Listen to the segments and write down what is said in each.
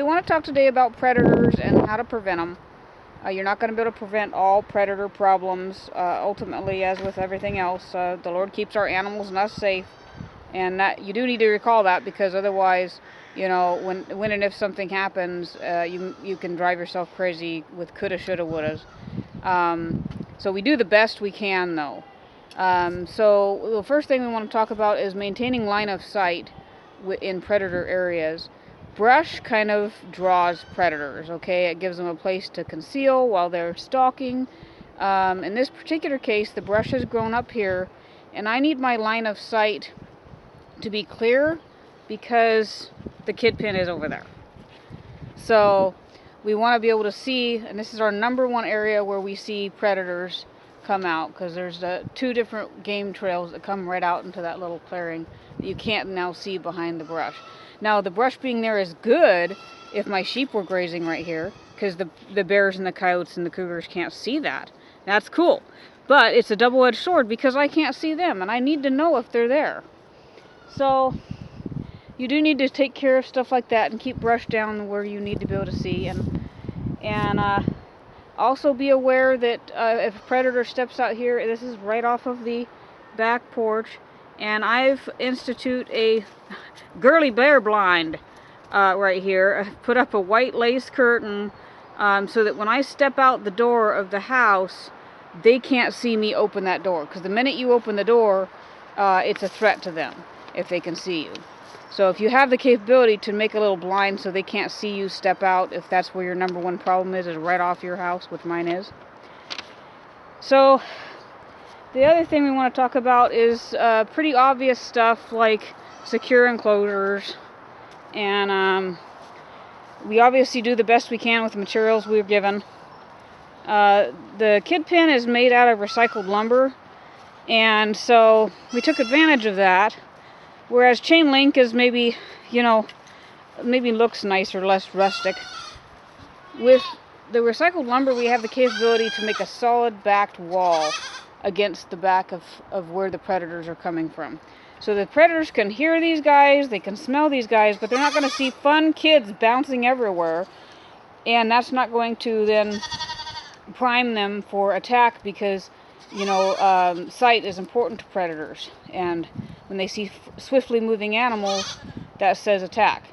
we want to talk today about predators and how to prevent them. You're not going to be able to prevent all predator problems. Ultimately, as with everything else, the Lord keeps our animals and us safe. And that you do need to recall that, because otherwise, you know, when and if something happens, you can drive yourself crazy with coulda, shoulda, wouldas. So we do the best we can, though. So the first thing we want to talk about is maintaining line of sight in predator areas. Brush kind of draws predators, okay? It gives them a place to conceal while they're stalking. In this particular case, the brush has grown up here, and I need my line of sight to be clear because the kid pin is over there. So we want to be able to see, and this is our number one area where we see predators come out, because there's two different game trails that come right out into that little clearing that you can't now see behind the brush. Now, the brush being there is good if my sheep were grazing right here, because the bears and the coyotes and the cougars can't see that. That's cool. But it's a double-edged sword because I can't see them, and I need to know if they're there. So you do need to take care of stuff like that and keep brush down where you need to be able to see, and also be aware that if a predator steps out here, this is right off of the back porch, and I've institute a girly bear blind right here. I've put up a white lace curtain so that when I step out the door of the house, they can't see me open that door, because the minute you open the door, it's a threat to them if they can see you. So if you have the capability to make a little blind so they can't see you step out, if that's where your number one problem is right off your house, which mine is. So the other thing we want to talk about is pretty obvious stuff like secure enclosures, and we obviously do the best we can with the materials we're given. The kid pen is made out of recycled lumber, and so we took advantage of that. Whereas chain link is maybe, you know, maybe looks nicer, less rustic. With the recycled lumber, we have the capability to make a solid backed wall against the back of where the predators are coming from. So the predators can hear these guys, they can smell these guys, but they're not going to see fun kids bouncing everywhere. And that's not going to then prime them for attack, because, you know, sight is important to predators. And when they see swiftly moving animals, that says attack.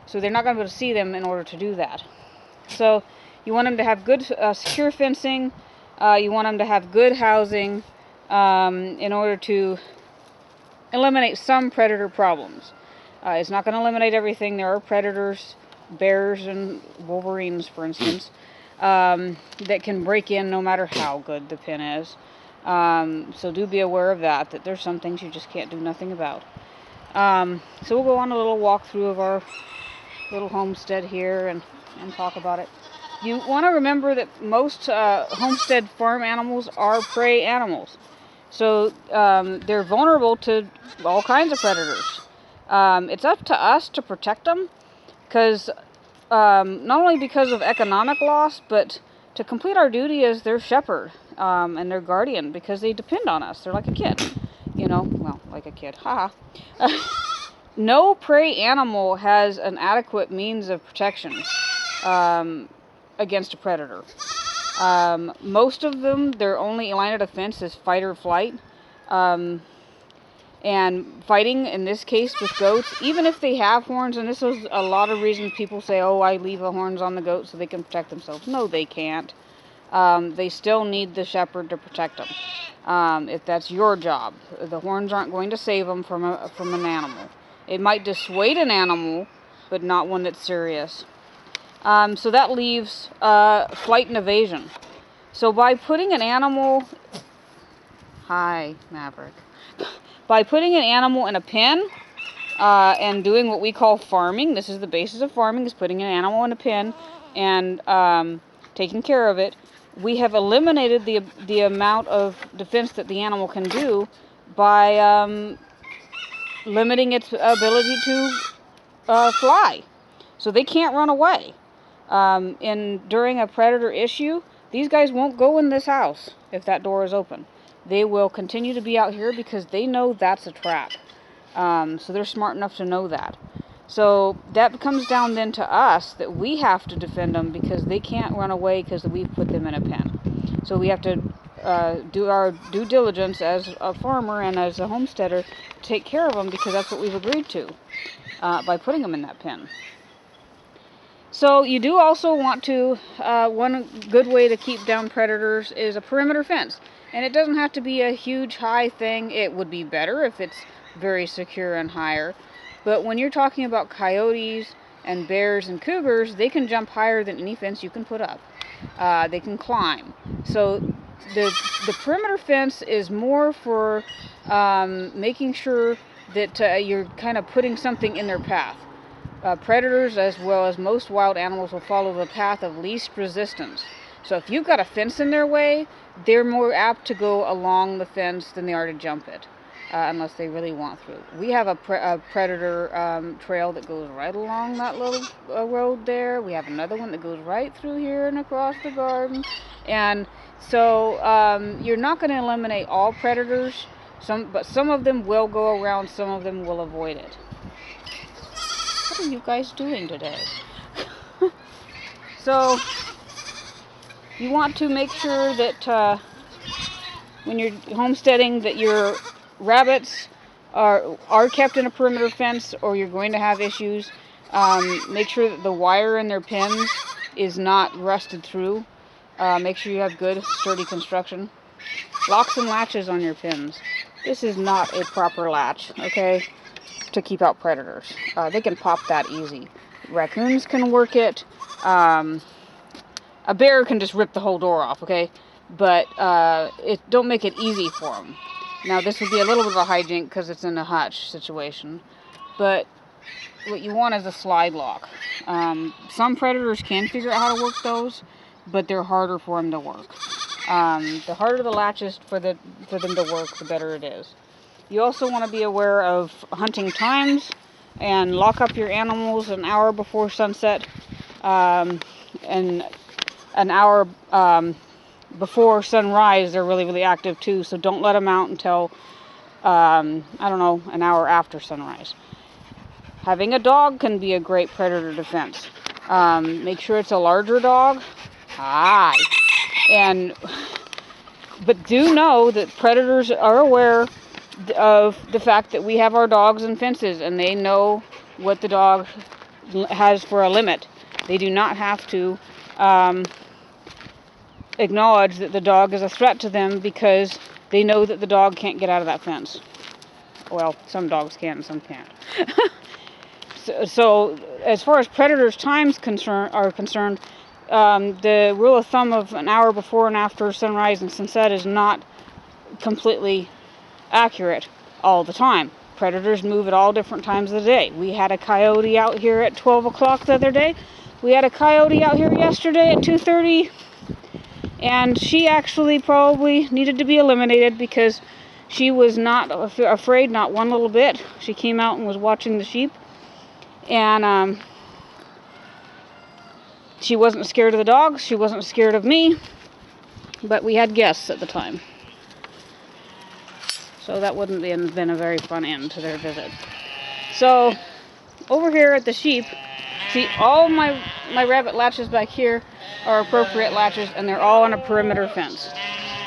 So they're not going to be able to see them in order to do that. So you want them to have good secure fencing. You want them to have good housing in order to eliminate some predator problems. It's not going to eliminate everything. There are predators, bears and wolverines, for instance, that can break in no matter how good the pen is. So do be aware of that there's some things you just can't do nothing about. So we'll go on a little walkthrough of our little homestead here and talk about it. You want to remember that most homestead farm animals are prey animals. So they're vulnerable to all kinds of predators. It's up to us to protect them, because not only because of economic loss, but to complete our duty as their shepherd and their guardian, because they depend on us. They're like a kid, you know, well, like a kid, haha. No prey animal has an adequate means of protection against a predator. Most of them, their only line of defense is fight or flight. And fighting, in this case with goats, even if they have horns, and this is a lot of reasons people say, oh, I leave the horns on the goat so they can protect themselves. No, they can't. They still need the shepherd to protect them. If that's your job, the horns aren't going to save them from an animal. It might dissuade an animal, but not one that's serious. So that leaves flight and evasion. So by putting an animal... Hi, Maverick. By putting an animal in a pen and doing what we call farming, this is the basis of farming, is putting an animal in a pen and taking care of it, we have eliminated the amount of defense that the animal can do by limiting its ability to fly. So they can't run away. During a predator issue, these guys won't go in this house if that door is open. They will continue to be out here because they know that's a trap. So they're smart enough to know that. So that comes down then to us that we have to defend them because they can't run away because we've put them in a pen. So we have to do our due diligence as a farmer and as a homesteader to take care of them because that's what we've agreed to by putting them in that pen. So you do also want to, one good way to keep down predators is a perimeter fence. And it doesn't have to be a huge high thing. It would be better if it's very secure and higher. But when you're talking about coyotes and bears and cougars, they can jump higher than any fence you can put up. They can climb. So the perimeter fence is more for making sure that you're kind of putting something in their path. Predators, as well as most wild animals, will follow the path of least resistance. So if you've got a fence in their way, they're more apt to go along the fence than they are to jump it. Unless they really want through. We have a predator trail that goes right along that little road there. We have another one that goes right through here and across the garden. And so you're not going to eliminate all predators, but some of them will go around, some of them will avoid it. What are you guys doing today? So you want to make sure that when you're homesteading that your rabbits are kept in a perimeter fence, or you're going to have issues. Make sure that the wire in their pens is not rusted through. Make sure you have good, sturdy construction. Locks and latches on your pens. This is not a proper latch, okay, to keep out predators. They can pop that easy. Raccoons can work it. A bear can just rip the whole door off, okay? But don't make it easy for them. Now, this would be a little bit of a hijink because it's in a hutch situation, but what you want is a slide lock. Some predators can figure out how to work those, but they're harder for them to work. The harder the latch is for them to work, the better it is. You also want to be aware of hunting times and lock up your animals an hour before sunset and an hour before sunrise. They're really, really active too, so don't let them out until, I don't know, an hour after sunrise. Having a dog can be a great predator defense. Make sure it's a larger dog. Hi. But do know that predators are aware of the fact that we have our dogs and fences, and they know what the dog has for a limit. They do not have to acknowledge that the dog is a threat to them because they know that the dog can't get out of that fence. Well, some dogs can and some can't. So as far as predators' times are concerned, the rule of thumb of an hour before and after sunrise and sunset is not completely accurate all the time. Predators move at all different times of the day. We had a coyote out here at 12 o'clock the other day. We had a coyote out here yesterday at 2:30. And she actually probably needed to be eliminated because she was not afraid, not one little bit. She came out and was watching the sheep. And she wasn't scared of the dogs. She wasn't scared of me. But we had guests at the time. So that wouldn't have been a very fun end to their visit. So over here at the sheep, see, all my rabbit latches back here are appropriate latches, and they're all on a perimeter fence.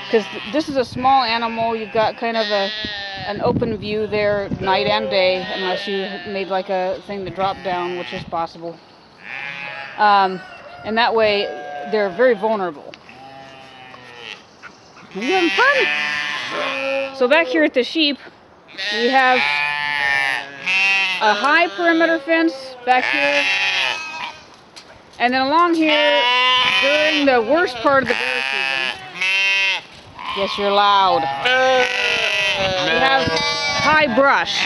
Because this is a small animal, you've got kind of an open view there night and day, unless you made like a thing that dropped down, which is possible. And that way, they're very vulnerable. Are you having fun? So back here at the sheep, we have a high perimeter fence back here. And then along here, during the worst part of the bear season, yes, you're loud, we have high brush,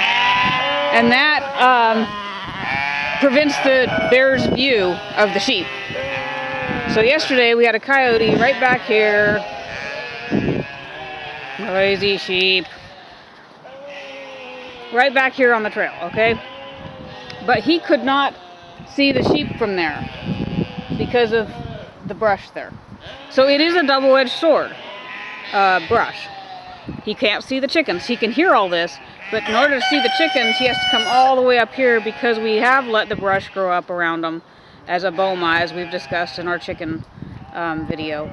and that prevents the bear's view of the sheep. So yesterday we had a coyote right back here, noisy sheep, right back here on the trail, okay? But he could not see the sheep from there because of the brush there. So it is a double-edged sword, brush. He can't see the chickens. He can hear all this, But in order to see the chickens, he has to come all the way up here because we have let the brush grow up around them as a boma, as we've discussed in our chicken video.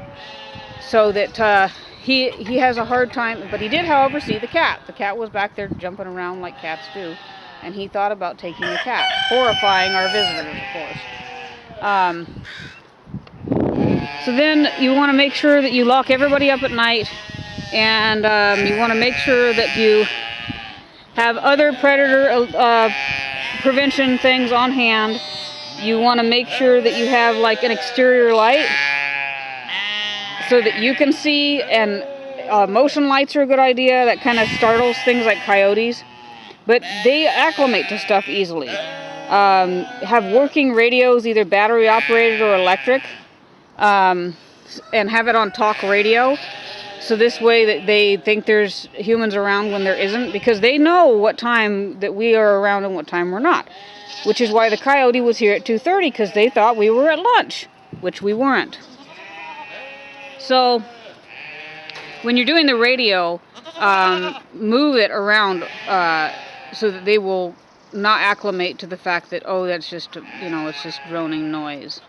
So that he has a hard time, but he did, however, see the cat. The cat was back there jumping around like cats do, and he thought about taking the cat, horrifying our visitors, of course. So then you want to make sure that you lock everybody up at night, and you want to make sure that you have other predator prevention things on hand. You want to make sure that you have like an exterior light so that you can see, and motion lights are a good idea. That kind of startles things like coyotes, but they acclimate to stuff easily. Have working radios, either battery operated or electric, and have it on talk radio. So this way that they think there's humans around when there isn't, because they know what time that we are around and what time we're not. Which is why the coyote was here at 2:30, because they thought we were at lunch, which we weren't. So when you're doing the radio, move it around so that they will not acclimate to the fact that, oh, that's just, it's just droning noise.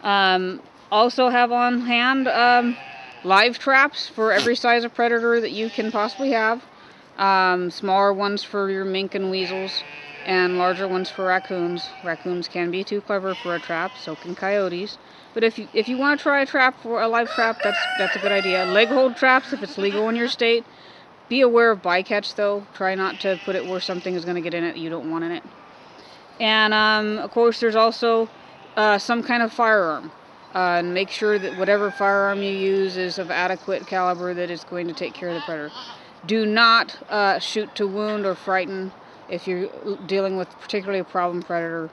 Also have on hand live traps for every size of predator that you can possibly have. Smaller ones for your mink and weasels, and larger ones for raccoons. Raccoons can be too clever for a trap, so can coyotes. But if you want to try a live trap, that's a good idea. Leg hold traps, if it's legal in your state. Be aware of bycatch, though. Try not to put it where something is going to get in it that you don't want in it. And of course, there's also some kind of firearm. And make sure that whatever firearm you use is of adequate caliber that is going to take care of the predator. Do not shoot to wound or frighten. If you're dealing with particularly a problem predator,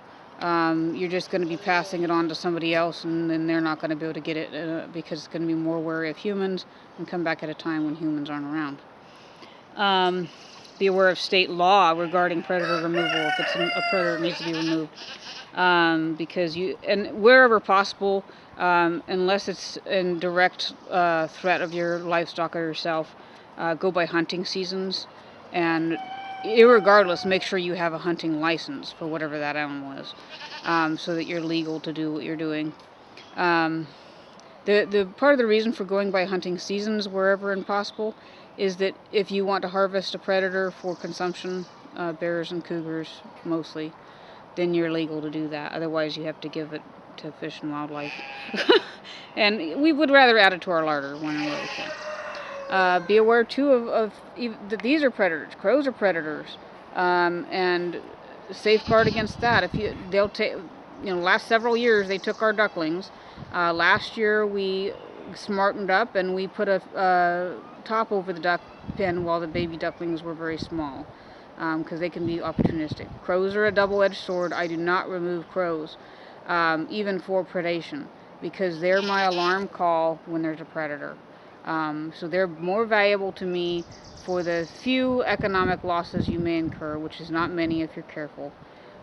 you're just going to be passing it on to somebody else, and then they're not going to be able to get it because it's going to be more wary of humans and come back at a time when humans aren't around. Be aware of state law regarding predator removal if it's a predator that needs to be removed. Because and wherever possible, unless it's in direct threat of your livestock or yourself, go by hunting seasons, and irregardless, make sure you have a hunting license for whatever that animal is, so that you're legal to do what you're doing. The part of the reason for going by hunting seasons wherever possible is that if you want to harvest a predator for consumption, bears and cougars mostly, then you're legal to do that. Otherwise, you have to give it to Fish and Wildlife. And we would rather add it to our larder when we can. Be aware, too, that these are predators. Crows are predators. And safeguard against that. They'll take, last several years, they took our ducklings. Last year, we smartened up and we put a top over the duck pen while the baby ducklings were very small. Because they can be opportunistic. Crows are a double-edged sword. I do not remove crows, even for predation, because they're my alarm call when there's a predator. So they're more valuable to me for the few economic losses you may incur, which is not many if you're careful.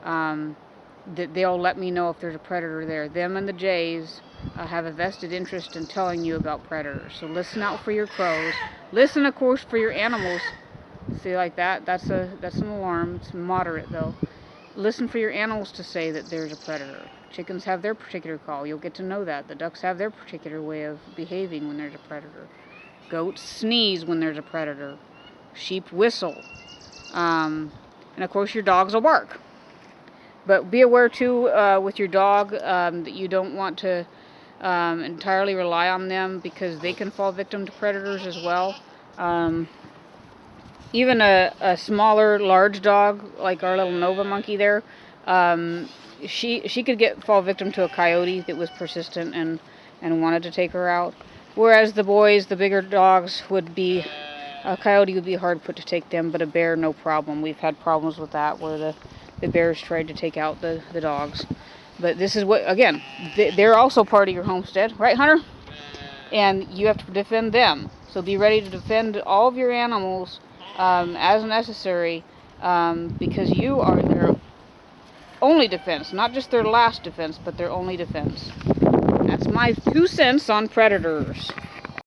That they'll let me know if there's a predator there. Them and the jays have a vested interest in telling you about predators. So listen out for your crows. Listen, of course, for your animals. See, like that? That's an alarm. It's moderate, though. Listen for your animals to say that there's a predator. Chickens have their particular call. You'll get to know that. The ducks have their particular way of behaving when there's a predator. Goats sneeze when there's a predator. Sheep whistle. And, of course, your dogs will bark. But be aware, too, with your dog, that you don't want to entirely rely on them, because they can fall victim to predators as well. Even a smaller, large dog, like our little Nova monkey there, she could fall victim to a coyote that was persistent and wanted to take her out. Whereas the boys, the bigger dogs, a coyote would be hard put to take them, but a bear, no problem. We've had problems with that, where the bears tried to take out the dogs. But this is what, again, they're also part of your homestead, right, Hunter? And you have to defend them. So be ready to defend all of your animals as necessary, because you are their only defense, not just their last defense, but their only defense. That's my 2 cents on predators.